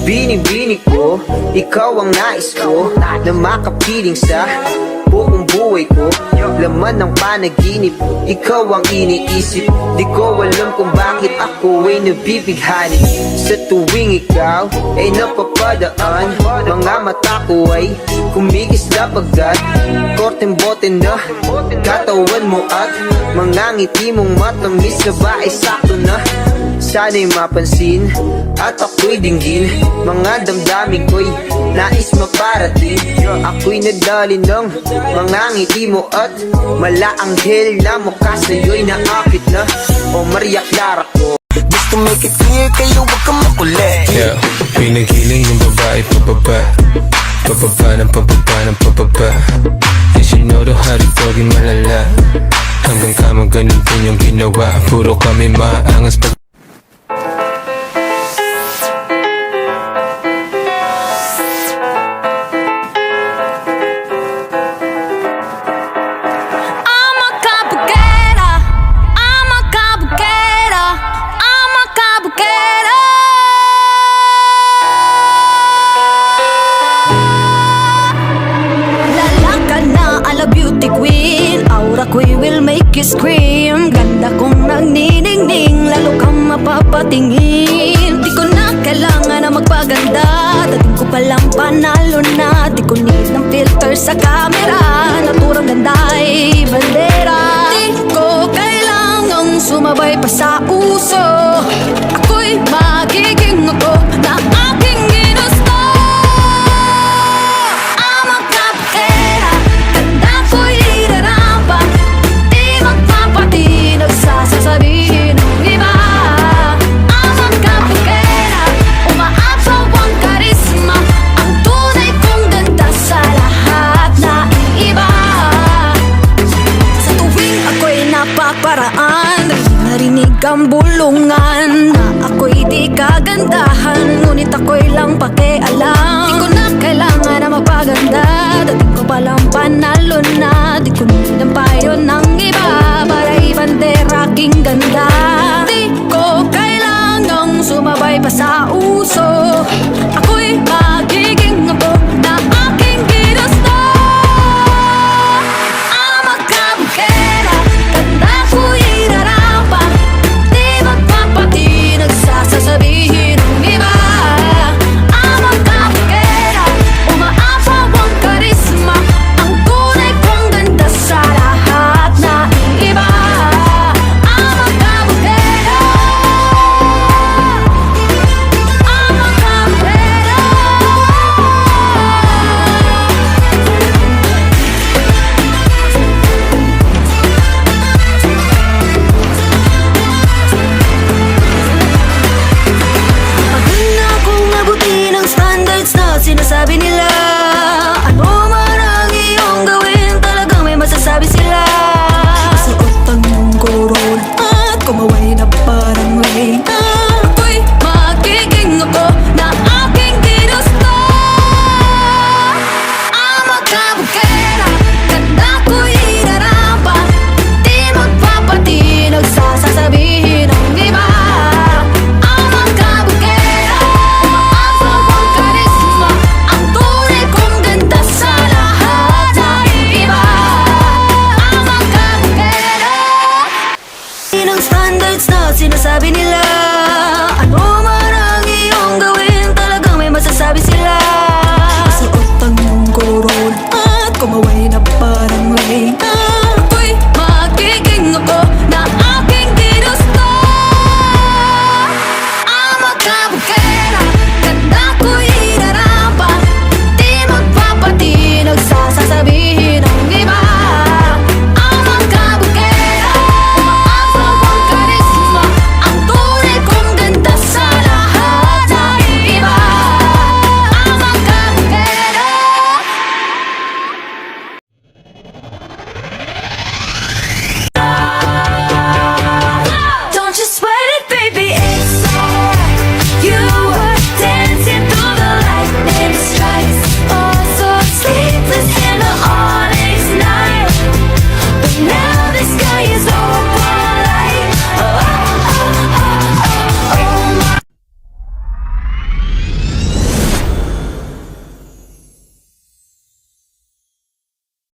Bini-bini ko, ikaw ang nais ko na makapiling sa buong buhay ko. Laman ng panaginip, ikaw ang iniisip. Di ko alam kung bakit ako ay nabibighani. Sa tuwing ikaw ay napapadaan, mga mata ko ay kumikislap agad. Korteng bote na katawan mo at mga ngiti mong matamis na ba ay sakto na. Sana'y mapansin at ako'y dinggin, mga damdamin ko'y nais maparating. Ako'y nadali ng mga ngiti mo at malaanghel na mukha sa'yo'y naapit na. O Maria Clara ko, just to make it clear, kayo wag kang makulit. Yeah, pinagiling yung babae pababa, pababa ng pababa ng pababa. And she know the how to dogin malala. Hanggang kama ganun din yung ginawa. Puro kami maangas pag we will make you scream. Ganda kong nagniningning, lalo kang mapapatingin. Di ko na kailangan na magpaganda, dating ko palang panalo na. Di ko need ng filter sa camera, naturang ganda ay bandera. Di ko kailangang sumabay pa sa uso, ako'y magiging ako na aking ginusto. I'm a kapera, ganda ko'y irarapa, sasabihin ng iba. Ang magkapagkera, umaapaw ang karisma, ang tunay kong ganda sa lahat na iba. Sa tuwing ako'y napaparaan, narinig ang bulungan na ako'y di kagandahan, ngunit ako'y lang pakialam. Di ko na kailangan na mapaganda, dating ko palang panalo na. Di ko need ang payo ng iba para ibandera aking ganda. Di ko kailangang sumabay pa sa uso,